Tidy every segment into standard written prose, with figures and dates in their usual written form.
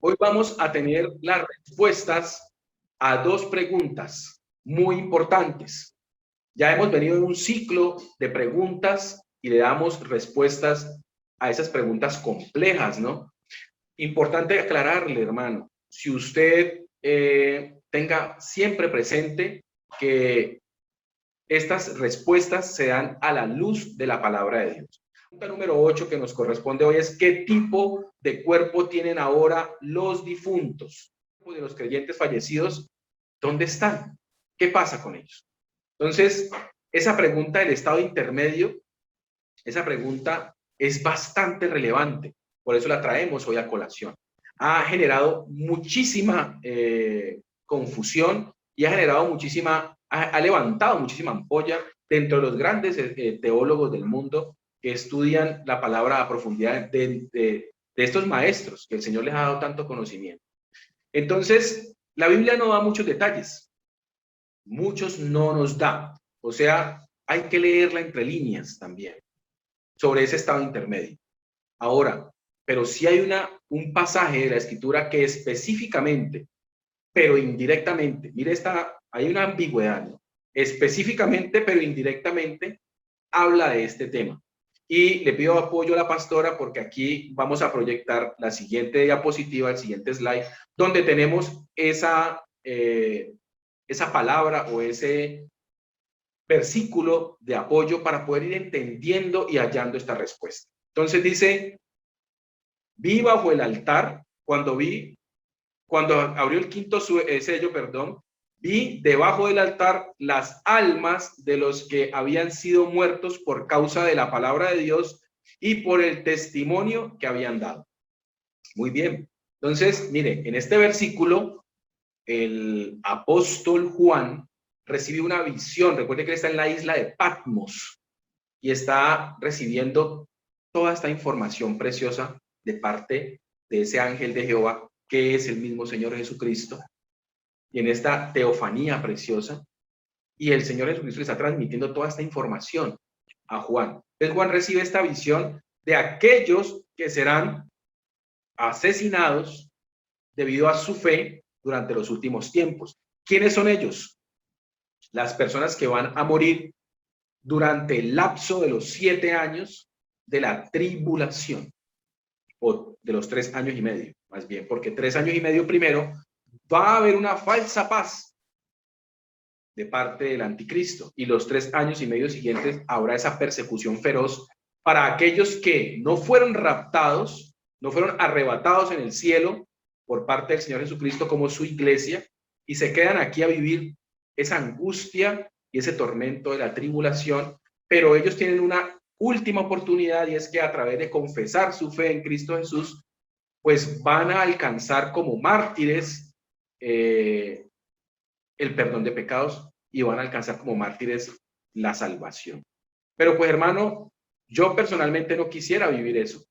Hoy vamos a tener las respuestas a dos preguntas muy importantes. Ya hemos venido en un ciclo de preguntas y le damos respuestas a esas preguntas complejas, ¿no? Importante aclararle, hermano, si usted tenga siempre presente que estas respuestas se dan a la luz de la palabra de Dios. La pregunta número 8 que nos corresponde hoy es: ¿qué tipo de cuerpo tienen ahora los difuntos? De los creyentes fallecidos, ¿dónde están? ¿Qué pasa con ellos? Entonces, esa pregunta del estado intermedio, esa pregunta es bastante relevante, por eso la traemos hoy a colación. Ha generado muchísima confusión y ha generado ha levantado muchísima ampolla dentro de los grandes teólogos del mundo que estudian la palabra a profundidad de estos maestros que el Señor les ha dado tanto conocimiento. Entonces, la Biblia no da muchos detalles, muchos no nos da, o sea, hay que leerla entre líneas también sobre ese estado intermedio. Ahora, pero sí hay un pasaje de la Escritura que específicamente, pero indirectamente, mire, hay una ambigüedad, ¿no? Específicamente, pero indirectamente, habla de este tema. Y le pido apoyo a la pastora porque aquí vamos a proyectar la siguiente diapositiva, el siguiente slide, donde tenemos esa palabra o ese versículo de apoyo para poder ir entendiendo y hallando esta respuesta. Entonces dice: vi bajo el altar, cuando abrió el quinto sello, vi debajo del altar las almas de los que habían sido muertos por causa de la palabra de Dios y por el testimonio que habían dado. Muy bien. Entonces, mire, en este versículo, el apóstol Juan recibe una visión. Recuerde que él está en la isla de Patmos y está recibiendo toda esta información preciosa de parte de ese ángel de Jehová, que es el mismo Señor Jesucristo, y en esta teofanía preciosa, y el Señor Jesucristo le está transmitiendo toda esta información a Juan. Entonces Juan recibe esta visión de aquellos que serán asesinados debido a su fe durante los últimos tiempos. ¿Quiénes son ellos? Las personas que van a morir durante el lapso de los 7 años de la tribulación, o de los 3 años y medio, más bien, porque 3 años y medio primero va a haber una falsa paz de parte del anticristo, y los 3 años y medio siguientes habrá esa persecución feroz para aquellos que no fueron raptados, no fueron arrebatados en el cielo por parte del Señor Jesucristo como su iglesia, y se quedan aquí a vivir esa angustia y ese tormento de la tribulación, pero ellos tienen una última oportunidad, y es que a través de confesar su fe en Cristo Jesús, pues van a alcanzar como mártires el perdón de pecados, y van a alcanzar como mártires la salvación. Pero pues, hermano, yo personalmente no quisiera vivir eso.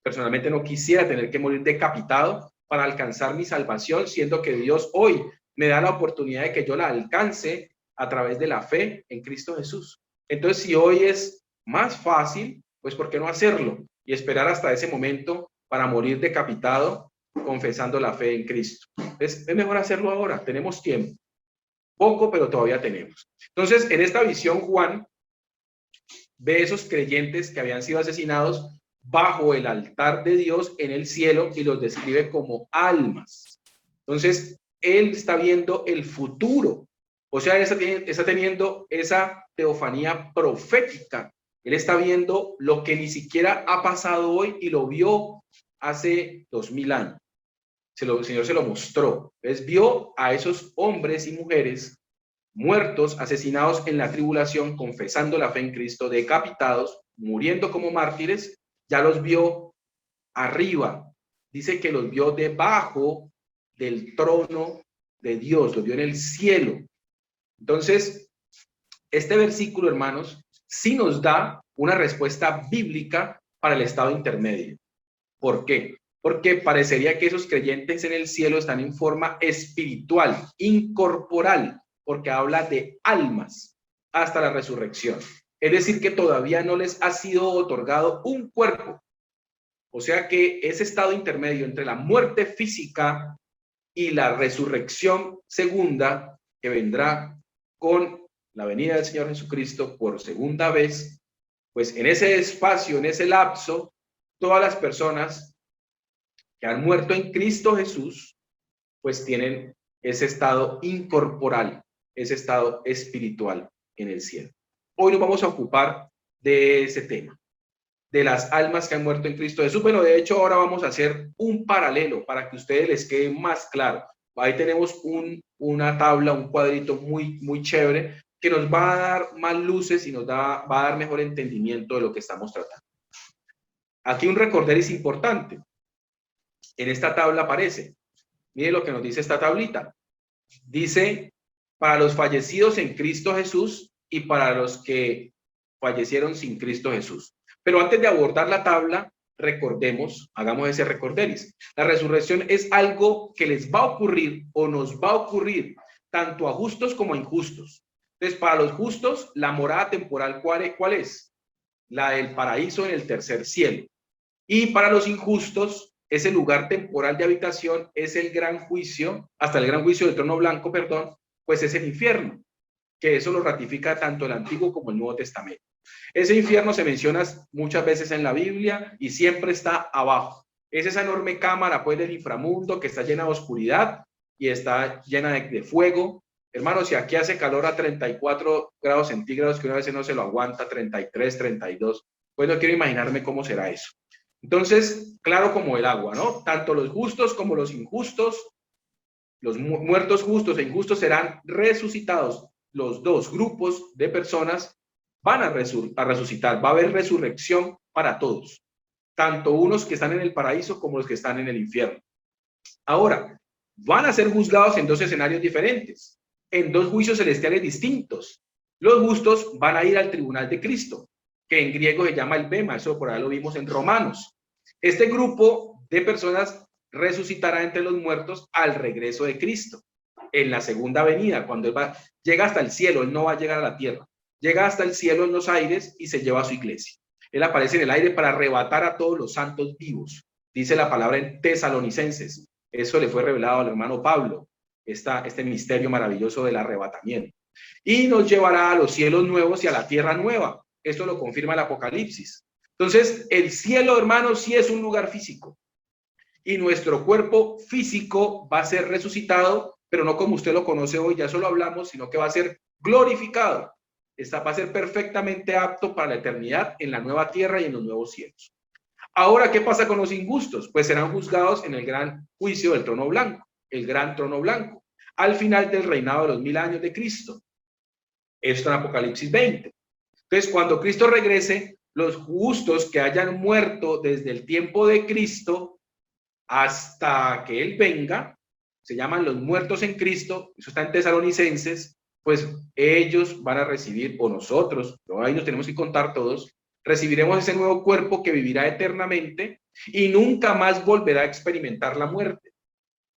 Personalmente no quisiera tener que morir decapitado para alcanzar mi salvación, siendo que Dios hoy me da la oportunidad de que yo la alcance a través de la fe en Cristo Jesús. Entonces, si hoy es más fácil, pues ¿por qué no hacerlo? Y esperar hasta ese momento para morir decapitado, confesando la fe en Cristo. Es mejor hacerlo ahora, tenemos tiempo. Poco, pero todavía tenemos. Entonces, en esta visión, Juan ve esos creyentes que habían sido asesinados bajo el altar de Dios en el cielo, y los describe como almas. Entonces, él está viendo el futuro. O sea, él está teniendo esa teofanía profética. Él está viendo lo que ni siquiera ha pasado hoy, y lo vio hace 2000 años. El Señor se lo mostró. Entonces, vio a esos hombres y mujeres muertos, asesinados en la tribulación, confesando la fe en Cristo, decapitados, muriendo como mártires. Ya los vio arriba. Dice que los vio debajo del trono de Dios, los vio en el cielo. Entonces, este versículo, hermanos, sí nos da una respuesta bíblica para el estado intermedio. ¿Por qué? Porque parecería que esos creyentes en el cielo están en forma espiritual, incorporal, porque habla de almas hasta la resurrección. Es decir, que todavía no les ha sido otorgado un cuerpo, O sea que ese estado intermedio entre la muerte física y la resurrección segunda, que vendrá con la venida del Señor Jesucristo por segunda vez, pues en ese espacio, en ese lapso, todas las personas que han muerto en Cristo Jesús, pues tienen ese estado incorporal, ese estado espiritual en el cielo. Hoy nos vamos a ocupar de ese tema, de las almas que han muerto en Cristo Jesús. Bueno, de hecho, ahora vamos a hacer un paralelo para que a ustedes les quede más claro. Ahí tenemos una tabla, un cuadrito muy chévere que nos va a dar más luces y va a dar mejor entendimiento de lo que estamos tratando. Aquí un recorderis importante. En esta tabla aparece, mire lo que nos dice esta tablita. Dice, para los fallecidos en Cristo Jesús y para los que fallecieron sin Cristo Jesús. Pero antes de abordar la tabla, recordemos, hagamos ese recorderis. La resurrección es algo que les va a ocurrir o nos va a ocurrir tanto a justos como a injustos. Entonces, para los justos, la morada temporal, ¿cuál es? La del paraíso en el tercer cielo. Y para los injustos, ese lugar temporal de habitación es el gran juicio, hasta el gran juicio del trono blanco, perdón, pues es el infierno, que eso lo ratifica tanto el Antiguo como el Nuevo Testamento. Ese infierno se menciona muchas veces en la Biblia y siempre está abajo. Es esa enorme cámara pues del inframundo que está llena de oscuridad y está llena de fuego. Hermanos, si aquí hace calor a 34 grados centígrados, que una vez no se lo aguanta, 33, 32, pues no quiero imaginarme cómo será eso. Entonces, claro como el agua, ¿no? Tanto los justos como los injustos, los muertos justos e injustos serán resucitados. Los dos grupos de personas van a resucitar. Va a haber resurrección para todos, tanto unos que están en el paraíso como los que están en el infierno. Ahora, van a ser juzgados en dos escenarios diferentes, en dos juicios celestiales distintos. Los justos van a ir al tribunal de Cristo, que en griego se llama el bema, eso por ahí lo vimos en Romanos. Este grupo de personas resucitará entre los muertos al regreso de Cristo, en la segunda venida, cuando él llega hasta el cielo, él no va a llegar a la tierra, llega hasta el cielo en los aires y se lleva a su iglesia. Él aparece en el aire para arrebatar a todos los santos vivos, dice la palabra en Tesalonicenses. Eso le fue revelado al hermano Pablo, este misterio maravilloso del arrebatamiento. Y nos llevará a los cielos nuevos y a la tierra nueva. Esto lo confirma el Apocalipsis. Entonces, el cielo, hermanos, sí es un lugar físico. Y nuestro cuerpo físico va a ser resucitado, pero no como usted lo conoce hoy, ya solo hablamos, sino que va a ser glorificado. Va a ser perfectamente apto para la eternidad en la nueva tierra y en los nuevos cielos. Ahora, ¿qué pasa con los injustos? Pues serán juzgados en el gran juicio del trono blanco, el gran trono blanco, al final del reinado de los 1000 años de Cristo. Esto en Apocalipsis 20. Entonces, cuando Cristo regrese, los justos que hayan muerto desde el tiempo de Cristo hasta que Él venga, se llaman los muertos en Cristo, eso está en Tesalonicenses, pues ellos van a recibir, o nosotros, ahí nos tenemos que contar todos, recibiremos ese nuevo cuerpo que vivirá eternamente y nunca más volverá a experimentar la muerte.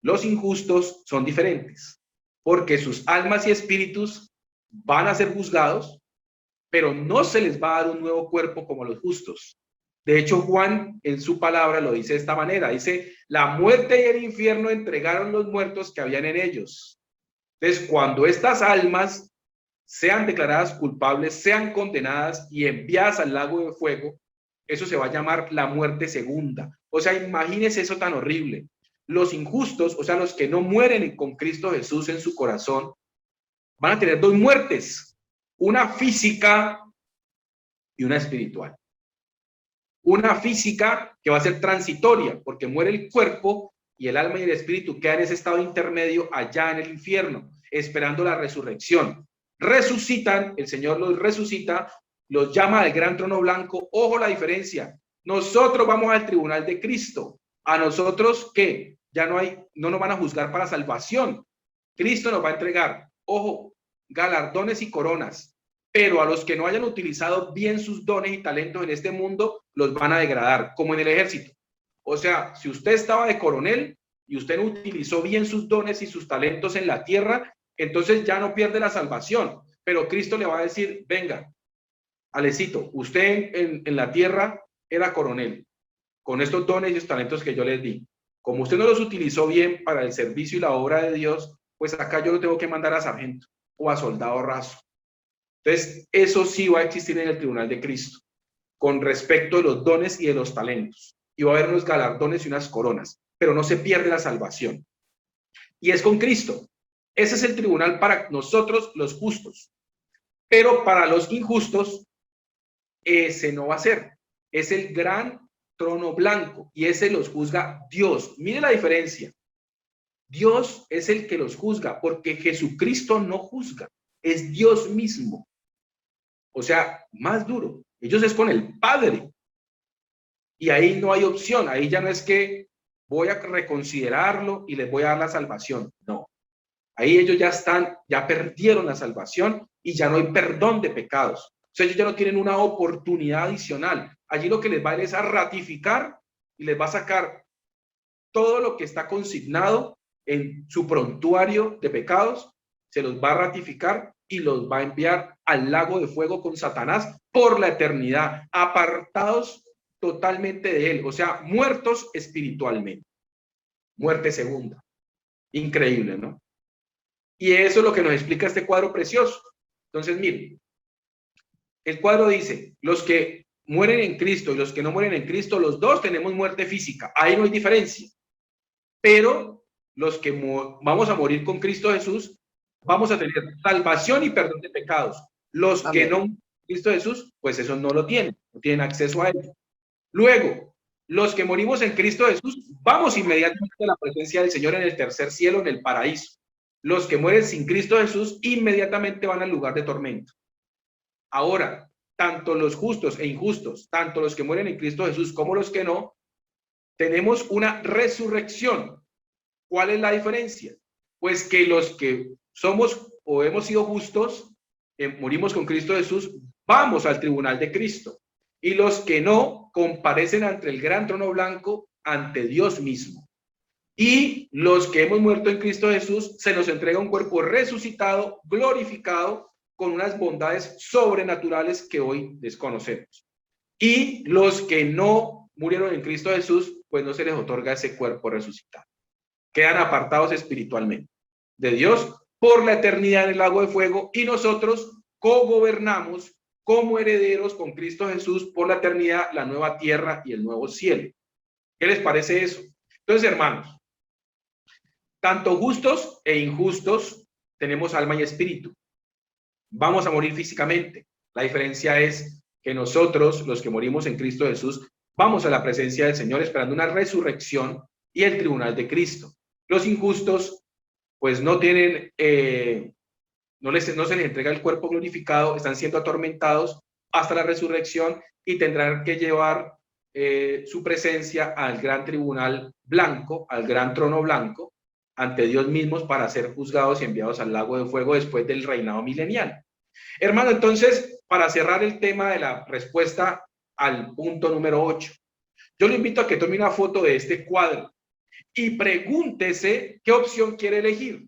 Los injustos son diferentes, porque sus almas y espíritus van a ser juzgados, pero no se les va a dar un nuevo cuerpo como los justos. De hecho, Juan en su palabra lo dice de esta manera, dice, la muerte y el infierno entregaron los muertos que habían en ellos. Entonces, cuando estas almas sean declaradas culpables, sean condenadas y enviadas al lago de fuego, eso se va a llamar la muerte segunda. O sea, imagínense eso tan horrible. Los injustos, o sea, los que no mueren con Cristo Jesús en su corazón, van a tener dos muertes, una física y una espiritual. Una física que va a ser transitoria, porque muere el cuerpo y el alma y el espíritu quedan en ese estado intermedio allá en el infierno, esperando la resurrección. Resucitan, el Señor los resucita, los llama al gran trono blanco. Ojo la diferencia. Nosotros vamos al tribunal de Cristo. A nosotros, ¿qué? Ya no nos van a juzgar para salvación. Cristo nos va a entregar, ojo, galardones y coronas. Pero a los que no hayan utilizado bien sus dones y talentos en este mundo, los van a degradar, como en el ejército. O sea, si usted estaba de coronel y usted no utilizó bien sus dones y sus talentos en la tierra, entonces ya no pierde la salvación. Pero Cristo le va a decir, venga, Alecito, usted en la tierra era coronel. con estos dones y estos talentos que yo les di. Como usted no los utilizó bien para el servicio y la obra de Dios, pues acá yo lo tengo que mandar a sargento o a soldado raso. Entonces, eso sí va a existir en el tribunal de Cristo, con respecto de los dones y de los talentos. Y va a haber unos galardones y unas coronas, pero no se pierde la salvación. Y es con Cristo. Ese es el tribunal para nosotros, los justos. Pero para los injustos, ese no va a ser. Es el gran trono blanco y ese los juzga Dios. Mire la diferencia. Dios es el que los juzga porque Jesucristo no juzga. Es Dios mismo. O sea, más duro. Ellos es con el Padre. Y ahí no hay opción. Ahí ya no es que voy a reconsiderarlo y les voy a dar la salvación. No. Ahí ellos ya están, ya perdieron la salvación y ya no hay perdón de pecados. O sea, ellos ya no tienen una oportunidad adicional. Allí lo que les va a ir es a ratificar y les va a sacar todo lo que está consignado en su prontuario de pecados, se los va a ratificar y los va a enviar al lago de fuego con Satanás por la eternidad, apartados totalmente de él, o sea, muertos espiritualmente. Muerte segunda. Increíble, ¿no? Y eso es lo que nos explica este cuadro precioso. Entonces, miren, el cuadro dice, los que mueren en Cristo y los que no mueren en Cristo, los dos tenemos muerte física. Ahí no hay diferencia. Pero los que vamos a morir con Cristo Jesús, vamos a tener salvación y perdón de pecados. Los Amén. Que no Cristo Jesús, pues eso no lo tienen, no tienen acceso a él. Luego, los que morimos en Cristo Jesús, vamos inmediatamente a la presencia del Señor en el tercer cielo, en el paraíso. Los que mueren sin Cristo Jesús, inmediatamente van al lugar de tormento. Ahora, tanto los justos e injustos, tanto los que mueren en Cristo Jesús como los que no, tenemos una resurrección. ¿Cuál es la diferencia? Pues que los que somos o hemos sido justos, morimos con Cristo Jesús, vamos al tribunal de Cristo. Y los que no, comparecen ante el gran trono blanco, ante Dios mismo. Y los que hemos muerto en Cristo Jesús, se nos entrega un cuerpo resucitado, glorificado, con unas bondades sobrenaturales que hoy desconocemos. Y los que no murieron en Cristo Jesús, pues no se les otorga ese cuerpo resucitado. Quedan apartados espiritualmente de Dios por la eternidad en el lago de fuego y nosotros cogobernamos como herederos con Cristo Jesús por la eternidad, la nueva tierra y el nuevo cielo. ¿Qué les parece eso? Entonces, hermanos, tanto justos e injustos tenemos alma y espíritu. Vamos a morir físicamente. La diferencia es que nosotros, los que morimos en Cristo Jesús, vamos a la presencia del Señor esperando una resurrección y el tribunal de Cristo. Los injustos, pues no tienen, no se les entrega el cuerpo glorificado, están siendo atormentados hasta la resurrección y tendrán que llevar su presencia al gran tribunal blanco, al gran trono blanco, ante Dios mismos para ser juzgados y enviados al lago de fuego después del reinado milenial. Hermano, entonces, para cerrar el tema de la respuesta al punto número 8, yo le invito a que tome una foto de este cuadro y pregúntese qué opción quiere elegir.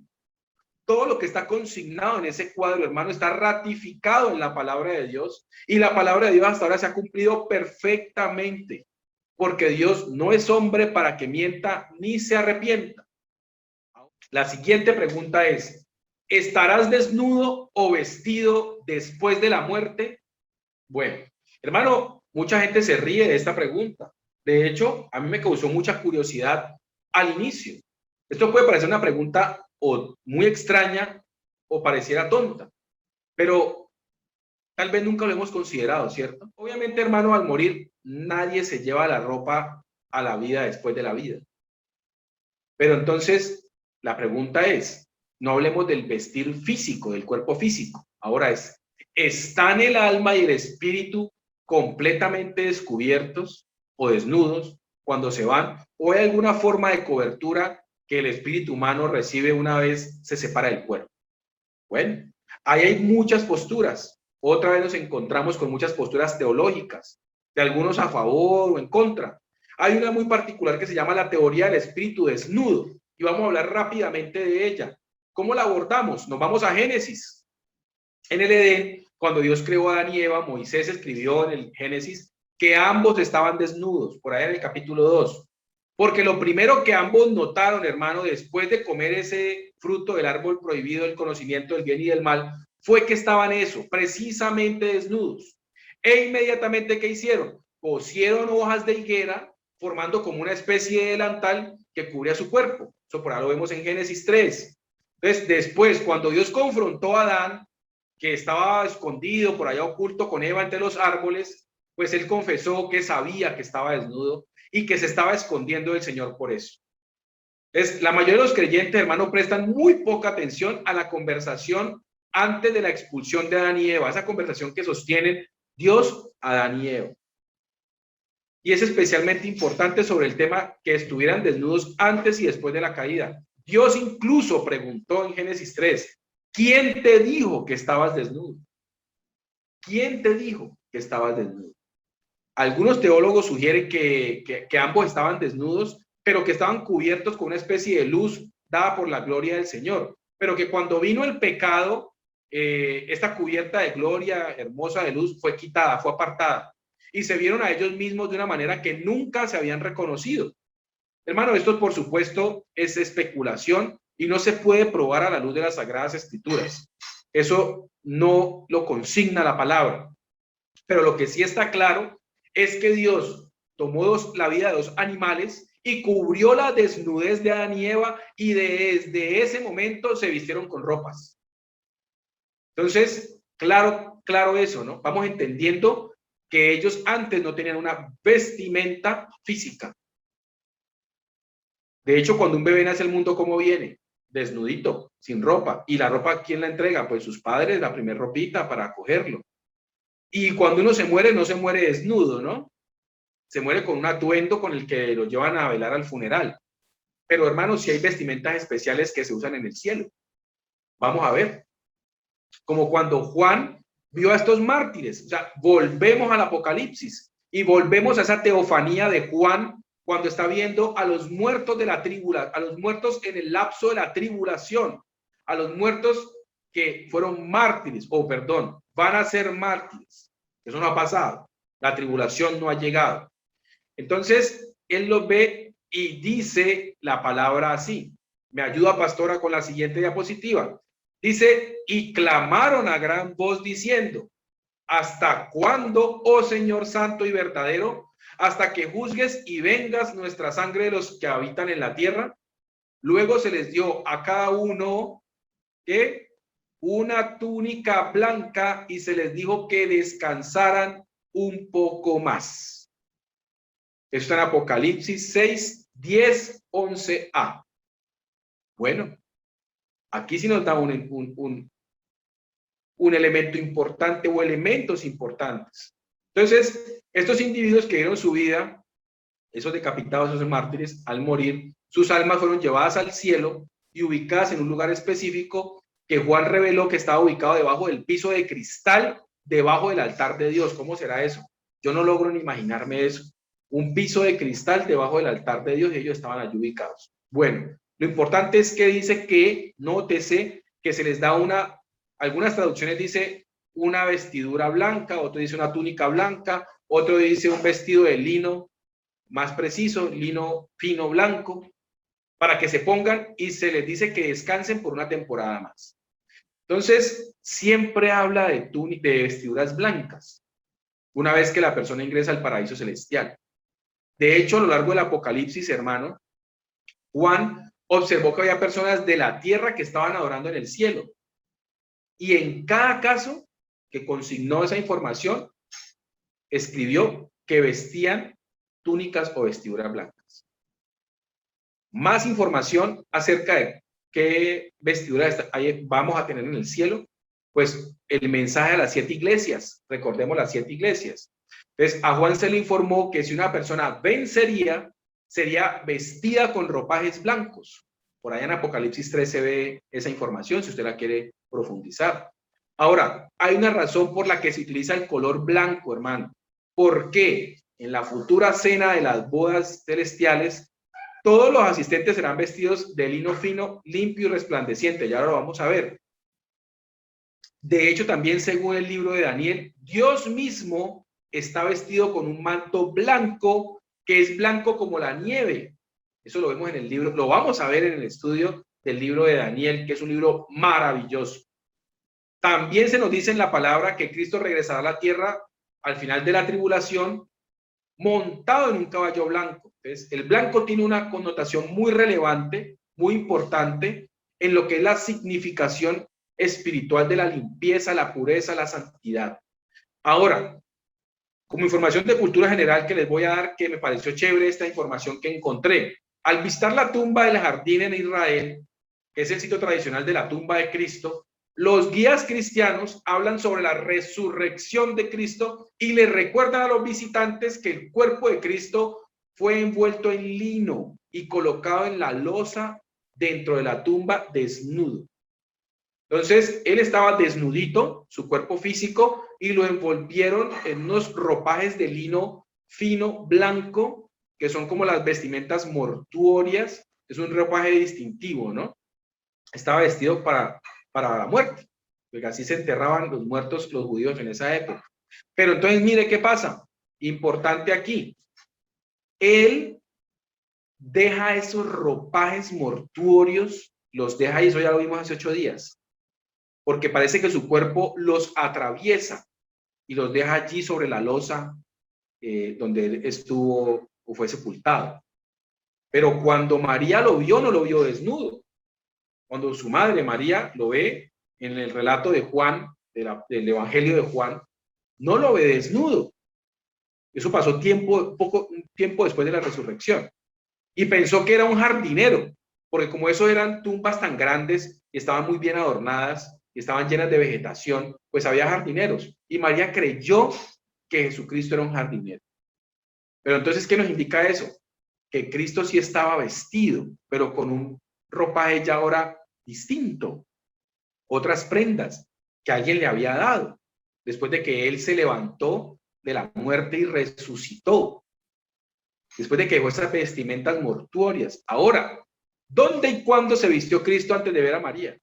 Todo lo que está consignado en ese cuadro, hermano, está ratificado en la palabra de Dios y la palabra de Dios hasta ahora se ha cumplido perfectamente, porque Dios no es hombre para que mienta ni se arrepienta. La siguiente pregunta es, ¿estarás desnudo o vestido después de la muerte? Bueno, hermano, mucha gente se ríe de esta pregunta. De hecho, a mí me causó mucha curiosidad al inicio. Esto puede parecer una pregunta o muy extraña o pareciera tonta, pero tal vez nunca lo hemos considerado, ¿cierto? Obviamente, hermano, al morir, nadie se lleva la ropa a la vida después de la vida. Pero entonces, la pregunta es, no hablemos del vestir físico, del cuerpo físico. Ahora ¿están el alma y el espíritu completamente descubiertos o desnudos cuando se van? ¿O hay alguna forma de cobertura que el espíritu humano recibe una vez se separa del cuerpo? Bueno, ahí hay muchas posturas. Otra vez nos encontramos con muchas posturas teológicas, de algunos a favor o en contra. Hay una muy particular que se llama la teoría del espíritu desnudo y vamos a hablar rápidamente de ella. ¿Cómo la abordamos? Nos vamos a Génesis. En el Edén, cuando Dios creó a Adán y Eva, Moisés escribió en el Génesis que ambos estaban desnudos, por ahí en el capítulo 2. Porque lo primero que ambos notaron, hermano, después de comer ese fruto del árbol prohibido, el conocimiento del bien y del mal, fue que estaban eso, precisamente desnudos. E inmediatamente, ¿qué hicieron? Cosieron hojas de higuera, formando como una especie de delantal que cubría su cuerpo. Eso por ahí lo vemos en Génesis 3. Entonces, después, cuando Dios confrontó a Adán, que estaba escondido por allá oculto con Eva entre los árboles, pues él confesó que sabía que estaba desnudo y que se estaba escondiendo del Señor por eso. Entonces, la mayoría de los creyentes, hermano, prestan muy poca atención a la conversación antes de la expulsión de Adán y Eva, esa conversación que sostienen Dios, Adán y Eva. Y es especialmente importante sobre el tema que estuvieran desnudos antes y después de la caída. Dios incluso preguntó en Génesis 3, ¿quién te dijo que estabas desnudo? ¿Quién te dijo que estabas desnudo? Algunos teólogos sugieren que ambos estaban desnudos, pero que estaban cubiertos con una especie de luz dada por la gloria del Señor. Pero que cuando vino el pecado, esta cubierta de gloria hermosa de luz fue quitada, fue apartada. Y se vieron a ellos mismos de una manera que nunca se habían reconocido. Hermano, esto por supuesto es especulación y no se puede probar a la luz de las Sagradas Escrituras. Eso no lo consigna la palabra. Pero lo que sí está claro es que Dios tomó la vida de dos animales y cubrió la desnudez de Adán y Eva, y desde ese momento se vistieron con ropas. Entonces, claro eso, ¿no? Vamos entendiendo que ellos antes no tenían una vestimenta física. De hecho, cuando un bebé nace al mundo, ¿cómo viene? Desnudito, sin ropa. ¿Y la ropa quién la entrega? Pues sus padres, la primer ropita para acogerlo. Y cuando uno se muere, no se muere desnudo, ¿no? Se muere con un atuendo con el que lo llevan a velar al funeral. Pero hermanos, si hay vestimentas especiales que se usan en el cielo. Vamos a ver. Como cuando Juan vio a estos mártires. O sea, volvemos al Apocalipsis y volvemos a esa teofanía de Juan cuando está viendo a los muertos de la tribulación, a los muertos en el lapso de la tribulación, a los muertos que fueron mártires, o perdón, van a ser mártires. Eso no ha pasado. La tribulación no ha llegado. Entonces, él los ve y dice la palabra así. Me ayuda, pastora, con la siguiente diapositiva. Dice, y clamaron a gran voz diciendo, ¿hasta cuándo, oh Señor santo y verdadero, hasta que juzgues y vengas nuestra sangre de los que habitan en la tierra? Luego se les dio a cada uno una túnica blanca y se les dijo que descansaran un poco más. Esto en Apocalipsis 6, 10, 11a. Bueno, aquí sí nos da un elemento importante o elementos importantes. Entonces, estos individuos que dieron su vida, esos decapitados, esos mártires, al morir, sus almas fueron llevadas al cielo y ubicadas en un lugar específico que Juan reveló que estaba ubicado debajo del piso de cristal, debajo del altar de Dios. ¿Cómo será eso? Yo no logro ni imaginarme eso. Un piso de cristal debajo del altar de Dios y ellos estaban allí ubicados. Bueno, lo importante es que dice que, nótese, que se les da algunas traducciones dice una vestidura blanca, otro dice una túnica blanca, otro dice un vestido de lino más preciso, lino fino blanco, para que se pongan y se les dice que descansen por una temporada más. Entonces, siempre habla de vestiduras blancas, una vez que la persona ingresa al paraíso celestial. De hecho, a lo largo del Apocalipsis, hermano, Juan observó que había personas de la tierra que estaban adorando en el cielo. Y en cada caso que consignó esa información, escribió que vestían túnicas o vestiduras blancas. Más información acerca de qué vestiduras vamos a tener en el cielo, pues el mensaje a las 7 iglesias, recordemos las 7 iglesias. Entonces, a Juan se le informó que si una persona vencería, sería vestida con ropajes blancos. Por allá en Apocalipsis 3 se ve esa información, si usted la quiere profundizar. Ahora, hay una razón por la que se utiliza el color blanco, hermano. ¿Por qué? En la futura cena de las bodas celestiales, todos los asistentes serán vestidos de lino fino, limpio y resplandeciente. Ya ahora lo vamos a ver. De hecho, también según el libro de Daniel, Dios mismo está vestido con un manto blanco, que es blanco como la nieve. Eso lo vemos en el libro, lo vamos a ver en el estudio del libro de Daniel, que es un libro maravilloso. También se nos dice en la palabra que Cristo regresará a la tierra al final de la tribulación montado en un caballo blanco. Entonces, el blanco tiene una connotación muy relevante, muy importante en lo que es la significación espiritual de la limpieza, la pureza, la santidad. Ahora, como información de cultura general que les voy a dar, que me pareció chévere esta información que encontré. Al visitar la tumba del jardín en Israel, que es el sitio tradicional de la tumba de Cristo, los guías cristianos hablan sobre la resurrección de Cristo y les recuerdan a los visitantes que el cuerpo de Cristo fue envuelto en lino y colocado en la losa dentro de la tumba desnudo. Entonces, él estaba desnudito, su cuerpo físico, y lo envolvieron en unos ropajes de lino fino, blanco, que son como las vestimentas mortuorias. Es un ropaje distintivo, ¿no? Estaba vestido para la muerte, porque así se enterraban los muertos, los judíos en esa época. Pero entonces, mire qué pasa. Importante aquí. Él deja esos ropajes mortuorios, los deja, y eso ya lo vimos hace 8 días. Porque parece que su cuerpo los atraviesa y los deja allí sobre la losa donde él estuvo o fue sepultado. Pero cuando María lo vio, no lo vio desnudo. Cuando su madre María lo ve en el relato de Juan, del Evangelio de Juan, no lo ve desnudo. Eso pasó un tiempo después de la resurrección. Y pensó que era un jardinero, porque como eso eran tumbas tan grandes y estaban muy bien adornadas, estaban llenas de vegetación, pues había jardineros. Y María creyó que Jesucristo era un jardinero. Pero entonces, ¿qué nos indica eso? Que Cristo sí estaba vestido, pero con un ropaje ya ahora distinto. Otras prendas que alguien le había dado, después de que él se levantó de la muerte y resucitó. Después de que dejó esas vestimentas mortuorias. Ahora, ¿dónde y cuándo se vistió Cristo antes de ver a María?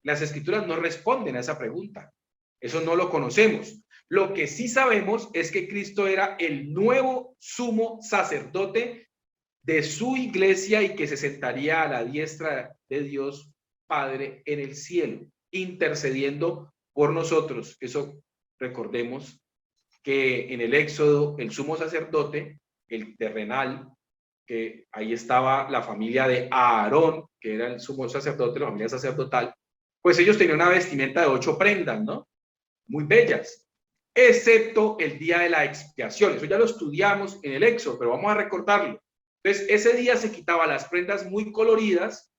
Las escrituras no responden a esa pregunta. Eso no lo conocemos. Lo que sí sabemos es que Cristo era el nuevo sumo sacerdote de su iglesia y que se sentaría a la diestra de Dios Padre en el cielo, intercediendo por nosotros. Eso recordemos que en el Éxodo, el sumo sacerdote, el terrenal, que ahí estaba la familia de Aarón, que era el sumo sacerdote, la familia sacerdotal, pues ellos tenían una vestimenta de 8 prendas, ¿no? Muy bellas, excepto el día de la expiación. Eso ya lo estudiamos en el Éxodo, pero vamos a recordarlo. Entonces, ese día se quitaba las prendas muy coloridas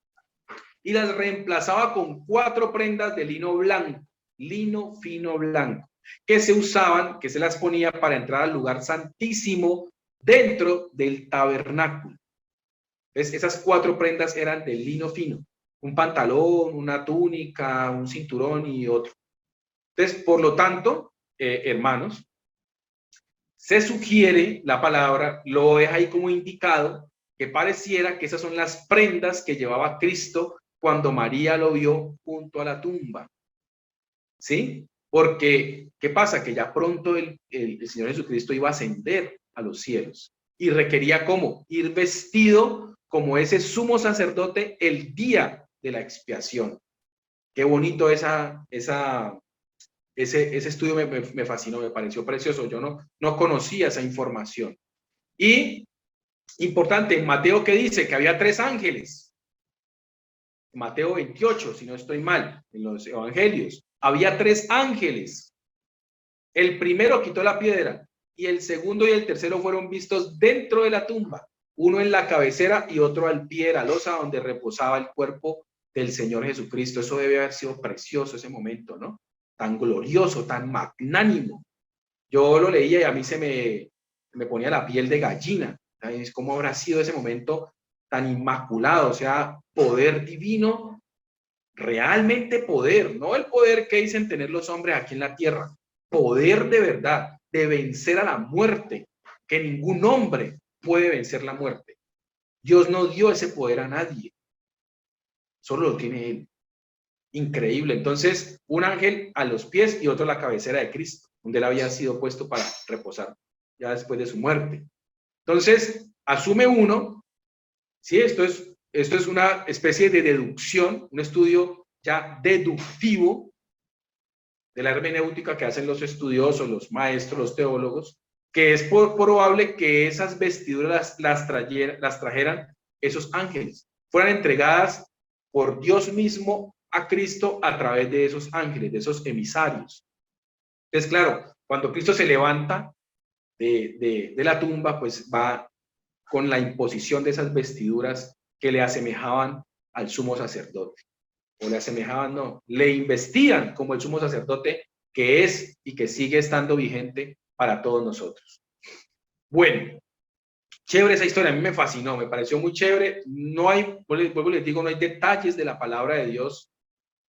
y las reemplazaba con 4 prendas de lino blanco, lino fino blanco, que se usaban, que se las ponía para entrar al lugar santísimo dentro del tabernáculo. Entonces, esas 4 prendas eran de lino fino, un pantalón, una túnica, un cinturón y otro. Entonces, por lo tanto, hermanos, se sugiere, la palabra lo deja ahí como indicado, que pareciera que esas son las prendas que llevaba Cristo cuando María lo vio junto a la tumba. ¿Sí? Porque, ¿qué pasa? Que ya pronto el Señor Jesucristo iba a ascender a los cielos y requería ¿cómo? Ir vestido como ese sumo sacerdote el día de la expiación. Qué bonito ese estudio me fascinó, me pareció precioso. Yo no conocía esa información. Y importante, en Mateo, ¿qué dice? Que había 3 ángeles. Mateo 28, si no estoy mal, en los evangelios. Había 3 ángeles. El primero quitó la piedra y el segundo y el tercero fueron vistos dentro de la tumba, uno en la cabecera y otro al pie de la losa donde reposaba el cuerpo del Señor Jesucristo. Eso debe haber sido precioso ese momento, ¿no? Tan glorioso, tan magnánimo. Yo lo leía y a mí se me ponía la piel de gallina. ¿Sabes cómo habrá sido ese momento tan inmaculado? O sea, poder divino, realmente poder, no el poder que dicen tener los hombres aquí en la tierra, poder de verdad, de vencer a la muerte, que ningún hombre puede vencer la muerte. Dios no dio ese poder a nadie, solo lo tiene Él. Increíble. Entonces, un ángel a los pies y otro a la cabecera de Cristo. donde él había sido puesto para reposar ya después de su muerte. Entonces, asume uno, ¿sí? Esto es una especie de deducción, un estudio ya deductivo de la hermenéutica que hacen los estudiosos, los maestros, los teólogos, que es probable que esas vestiduras las trajeran esos ángeles, fueran entregadas por Dios mismo a Cristo a través de esos ángeles, de esos emisarios. Entonces, claro, cuando Cristo se levanta de la tumba, pues va con la imposición de esas vestiduras que le asemejaban al sumo sacerdote, o le asemejaban, no, le investían como el sumo sacerdote que es y que sigue estando vigente para todos nosotros. Bueno, chévere esa historia, a mí me fascinó, me pareció muy chévere. No hay, vuelvo les digo, no hay detalles de la palabra de Dios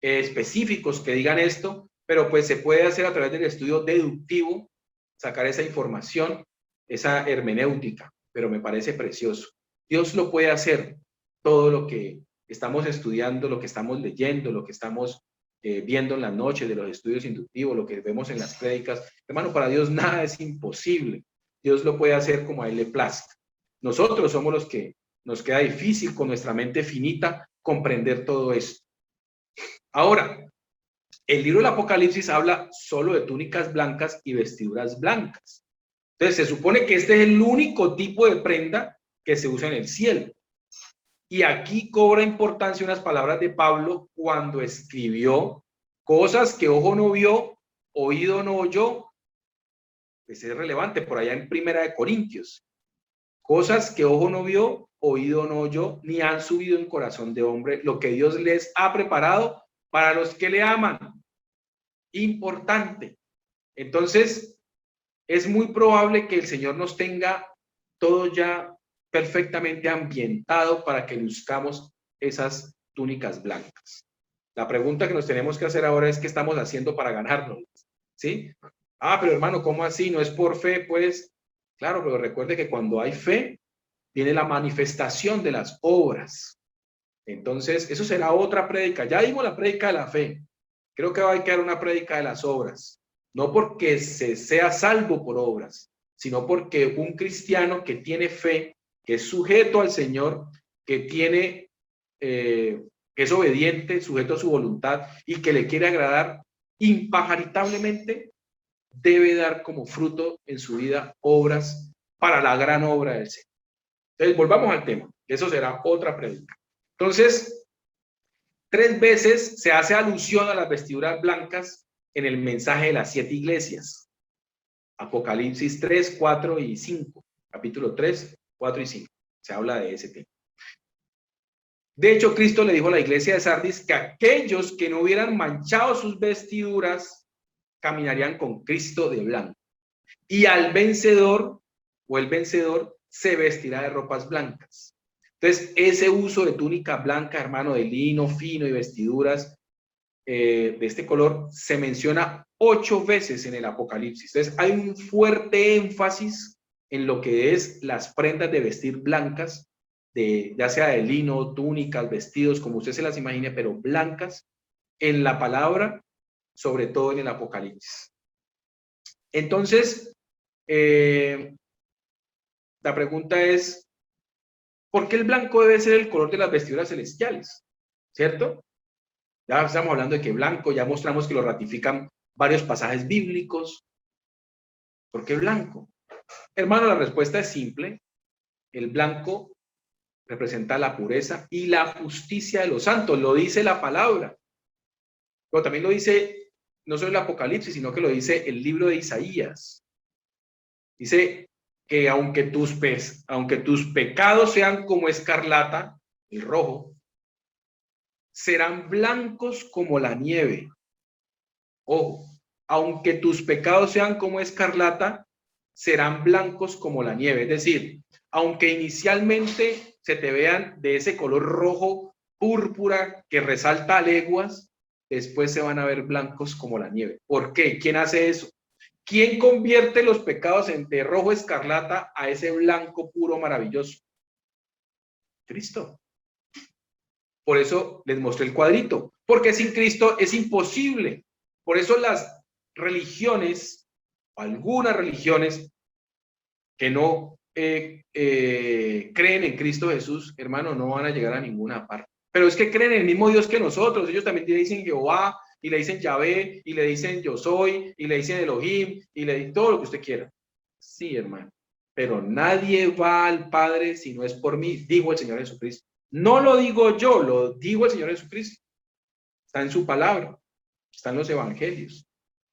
específicos que digan esto, pero pues se puede hacer a través del estudio deductivo, sacar esa información, esa hermenéutica, pero me parece precioso. Dios lo puede hacer, todo lo que estamos estudiando, lo que estamos leyendo, lo que estamos viendo en la noche de los estudios inductivos, lo que vemos en las prédicas. Hermano, para Dios nada es imposible. Dios lo puede hacer como a Él le plazca. Nosotros somos los que nos queda difícil con nuestra mente finita comprender todo esto. Ahora, el libro del Apocalipsis habla solo de túnicas blancas y vestiduras blancas. Entonces, se supone que este es el único tipo de prenda que se usa en el cielo. Y aquí cobra importancia unas palabras de Pablo cuando escribió cosas que ojo no vio, oído no oyó. Pues es relevante por allá en Primera de Corintios. Cosas que ojo no vio, oído no oyó, ni han subido en corazón de hombre, lo que Dios les ha preparado para los que le aman. Importante. Entonces, es muy probable que el Señor nos tenga todo ya perfectamente ambientado para que luzcamos esas túnicas blancas. La pregunta que nos tenemos que hacer ahora es: ¿qué estamos haciendo para ganarnos? ¿Sí? Pero hermano, ¿cómo así? ¿No es por fe? Pues, claro, pero recuerde que cuando hay fe, viene la manifestación de las obras. Entonces, eso será otra prédica. Ya dimos la prédica de la fe. Creo que va a quedar una prédica de las obras. No porque se sea salvo por obras, sino porque un cristiano que tiene fe, que es sujeto al Señor, que tiene, que es obediente, sujeto a su voluntad y que le quiere agradar, impajaritablemente debe dar como fruto en su vida obras para la gran obra del Señor. Entonces, volvamos al tema. Eso será otra prédica. Entonces, 3 veces se hace alusión a las vestiduras blancas en el mensaje de las 7 iglesias. Apocalipsis 3, 4 y 5. Capítulo 3, 4 y 5. Se habla de ese tema. De hecho, Cristo le dijo a la iglesia de Sardis que aquellos que no hubieran manchado sus vestiduras caminarían con Cristo de blanco. Y al vencedor o el vencedor se vestirá de ropas blancas. Entonces, ese uso de túnica blanca, hermano, de lino fino y vestiduras de este color, se menciona 8 veces en el Apocalipsis. Entonces, hay un fuerte énfasis en lo que es las prendas de vestir blancas, ya sea de lino, túnicas, vestidos, como usted se las imagine, pero blancas, en la palabra, sobre todo en el Apocalipsis. Entonces, la pregunta es: ¿por qué el blanco debe ser el color de las vestiduras celestiales? ¿Cierto? Ya estamos hablando de que blanco, ya mostramos que lo ratifican varios pasajes bíblicos. ¿Por qué blanco? Hermano, la respuesta es simple. El blanco representa la pureza y la justicia de los santos, lo dice la palabra. Pero también lo dice no solo el Apocalipsis, sino que lo dice el libro de Isaías. Dice que aunque tus pecados sean como escarlata, el rojo, serán blancos como la nieve. Ojo, aunque tus pecados sean como escarlata, serán blancos como la nieve. Es decir, aunque inicialmente se te vean de ese color rojo, púrpura, que resalta a leguas, después se van a ver blancos como la nieve. ¿Por qué? ¿Quién hace eso? ¿Quién convierte los pecados de rojo escarlata a ese blanco puro maravilloso? Cristo. Por eso les mostré el cuadrito, porque sin Cristo es imposible. Por eso las religiones algunas religiones que no creen en Cristo Jesús, hermano, no van a llegar a ninguna parte. Pero es que creen en el mismo Dios que nosotros. Ellos también le dicen Jehová, y le dicen Yahvé, y le dicen yo soy, y le dicen Elohim, y le dicen todo lo que usted quiera. Sí, hermano. Pero nadie va al Padre si no es por mí, dijo el Señor Jesucristo. No lo digo yo, lo dijo el Señor Jesucristo. Está en su palabra, está en los evangelios.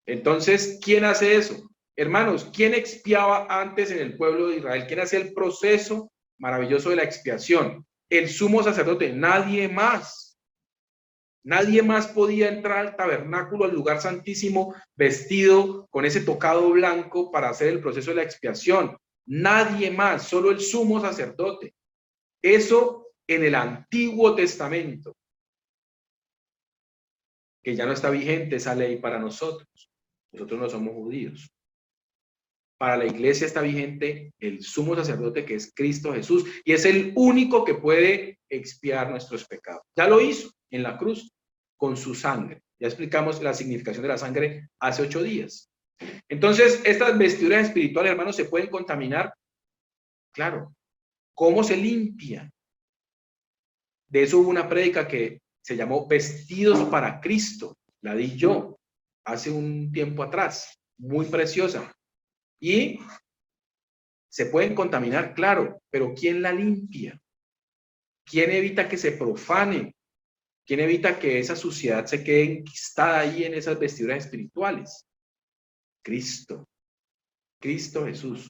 Entonces, ¿quién hace eso? Hermanos, ¿quién expiaba antes en el pueblo de Israel? ¿Quién hacía el proceso maravilloso de la expiación? El sumo sacerdote, nadie más. Nadie más podía entrar al tabernáculo, al lugar santísimo, vestido con ese tocado blanco para hacer el proceso de la expiación. Nadie más, solo el sumo sacerdote. Eso en el Antiguo Testamento, que ya no está vigente esa ley para nosotros. Nosotros no somos judíos. Para la iglesia está vigente el sumo sacerdote, que es Cristo Jesús, y es el único que puede expiar nuestros pecados. Ya lo hizo en la cruz con su sangre. Ya explicamos la significación de la sangre hace 8 días. Entonces, estas vestiduras espirituales, hermanos, ¿se pueden contaminar? Claro. ¿Cómo se limpia? De eso hubo una prédica que se llamó Vestidos para Cristo. La di yo hace un tiempo atrás. Muy preciosa. Y se pueden contaminar, claro, pero ¿quién la limpia? ¿Quién evita que se profane? ¿Quién evita que esa suciedad se quede enquistada ahí en esas vestiduras espirituales? Cristo. Cristo Jesús.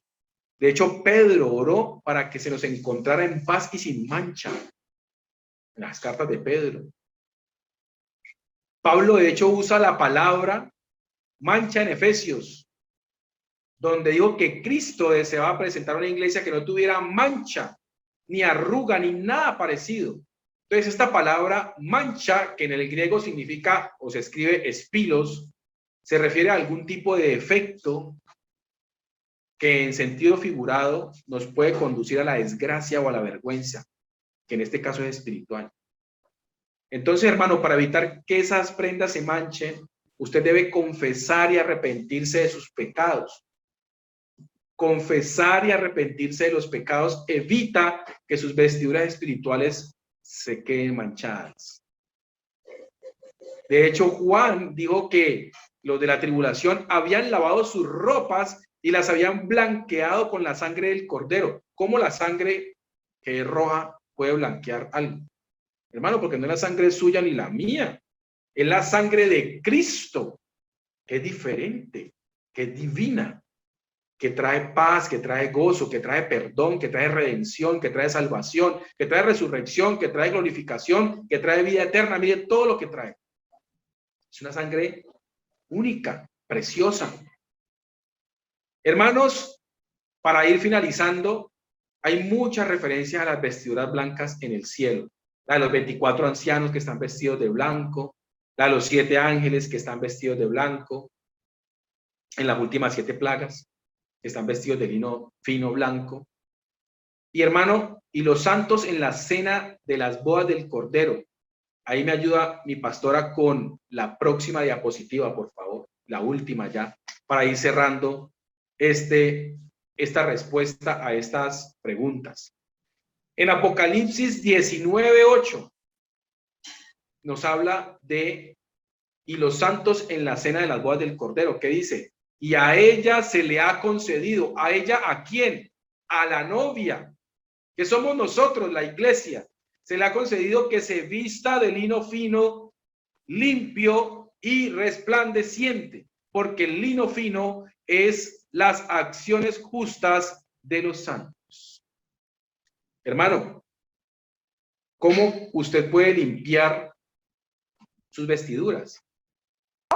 De hecho, Pedro oró para que se nos encontrara en paz y sin mancha. En las cartas de Pedro. Pablo, de hecho, usa la palabra mancha en Efesios, donde dijo que Cristo deseaba presentar una iglesia que no tuviera mancha, ni arruga, ni nada parecido. Entonces, esta palabra mancha, que en el griego significa o se escribe espilos, se refiere a algún tipo de defecto que en sentido figurado nos puede conducir a la desgracia o a la vergüenza, que en este caso es espiritual. Entonces, hermano, para evitar que esas prendas se manchen, usted debe confesar y arrepentirse de sus pecados. Confesar y arrepentirse de los pecados evita que sus vestiduras espirituales se queden manchadas. De hecho, Juan dijo que los de la tribulación habían lavado sus ropas y las habían blanqueado con la sangre del cordero. ¿Cómo la sangre que es roja puede blanquear algo? Hermano, porque no es la sangre suya ni la mía. Es la sangre de Cristo, que es diferente, que es divina, que trae paz, que trae gozo, que trae perdón, que trae redención, que trae salvación, que trae resurrección, que trae glorificación, que trae vida eterna. Mire todo lo que trae. Es una sangre única, preciosa. Hermanos, para ir finalizando, hay muchas referencias a las vestiduras blancas en el cielo. La de los 24 ancianos que están vestidos de blanco, la de los 7 ángeles que están vestidos de blanco, en las últimas 7 plagas, que están vestidos de lino fino blanco. Y hermano, y los santos en la cena de las bodas del Cordero. Ahí me ayuda mi pastora con la próxima diapositiva, por favor, la última ya, para ir cerrando esta respuesta a estas preguntas. En Apocalipsis 19:8 nos habla de y los santos en la cena de las bodas del Cordero. ¿Qué dice? Y a ella se le ha concedido. ¿A ella a quién? A la novia, que somos nosotros, la iglesia. Se le ha concedido que se vista de lino fino, limpio y resplandeciente, porque el lino fino es las acciones justas de los santos. Hermano, ¿cómo usted puede limpiar sus vestiduras?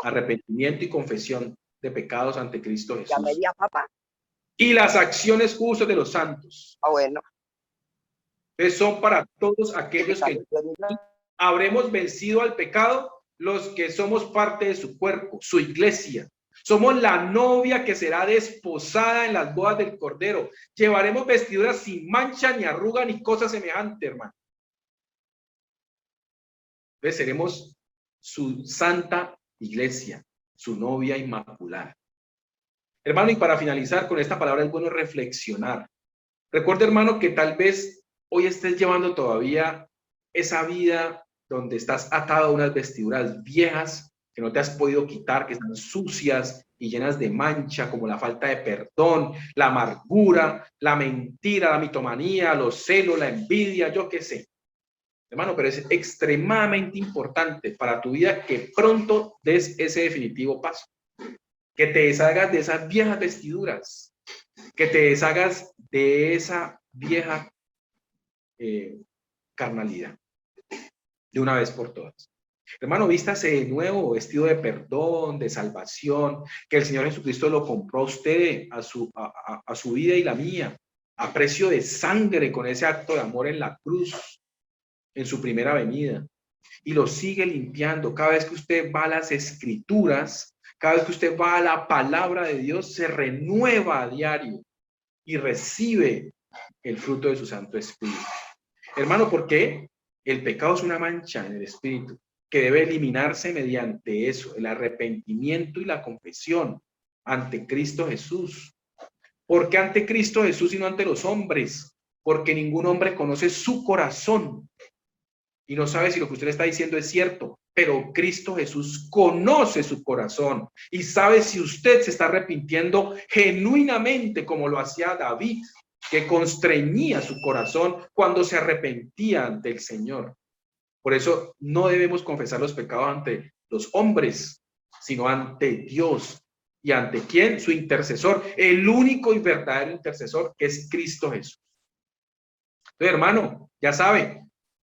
Arrepentimiento y confesión de pecados ante Cristo Jesús. Ya me di a papá. Y las acciones justas de los santos. Bueno. Son para todos aquellos que habremos vencido al pecado, los que somos parte de su cuerpo, su iglesia. Somos la novia que será desposada en las bodas del Cordero. Llevaremos vestiduras sin mancha, ni arruga, ni cosa semejante, hermano. Entonces seremos su santa iglesia, su novia inmaculada. Hermano, y para finalizar con esta palabra es bueno reflexionar. Recuerda, hermano, que tal vez hoy estés llevando todavía esa vida donde estás atado a unas vestiduras viejas que no te has podido quitar, que están sucias y llenas de mancha, como la falta de perdón, la amargura, la mentira, la mitomanía, los celos, la envidia, yo qué sé. Hermano, pero es extremadamente importante para tu vida que pronto des ese definitivo paso, que te deshagas de esas viejas vestiduras, que te deshagas de esa vieja carnalidad, de una vez por todas. Hermano, vístase de nuevo, vestido de perdón, de salvación, que el Señor Jesucristo lo compró a usted, a su vida y la mía, a precio de sangre, con ese acto de amor en la cruz, en su primera venida. Y lo sigue limpiando. Cada vez que usted va a las escrituras, cada vez que usted va a la palabra de Dios, se renueva a diario y recibe el fruto de su Santo Espíritu. Hermano, ¿por qué? El pecado es una mancha en el espíritu que debe eliminarse mediante eso, el arrepentimiento y la confesión ante Cristo Jesús. ¿Por qué ante Cristo Jesús y no ante los hombres? Porque ningún hombre conoce su corazón y no sabe si lo que usted está diciendo es cierto, pero Cristo Jesús conoce su corazón y sabe si usted se está arrepintiendo genuinamente como lo hacía David, que constreñía su corazón cuando se arrepentía ante el Señor. Por eso no debemos confesar los pecados ante los hombres, sino ante Dios. ¿Y ante quién? Su intercesor, el único y verdadero intercesor, que es Cristo Jesús. Entonces, hermano, ya sabe,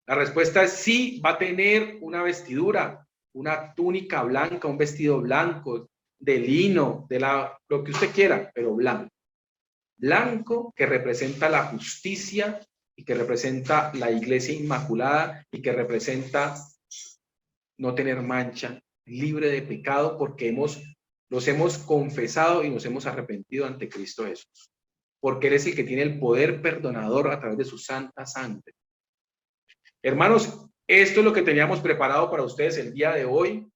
la respuesta es sí, va a tener una vestidura, una túnica blanca, un vestido blanco, de lino, lo que usted quiera, pero blanco. Blanco, que representa la justicia y que representa la iglesia inmaculada y que representa no tener mancha, libre de pecado, porque los hemos confesado y nos hemos arrepentido ante Cristo Jesús. Porque Él es el que tiene el poder perdonador a través de su santa sangre. Hermanos, esto es lo que teníamos preparado para ustedes el día de hoy.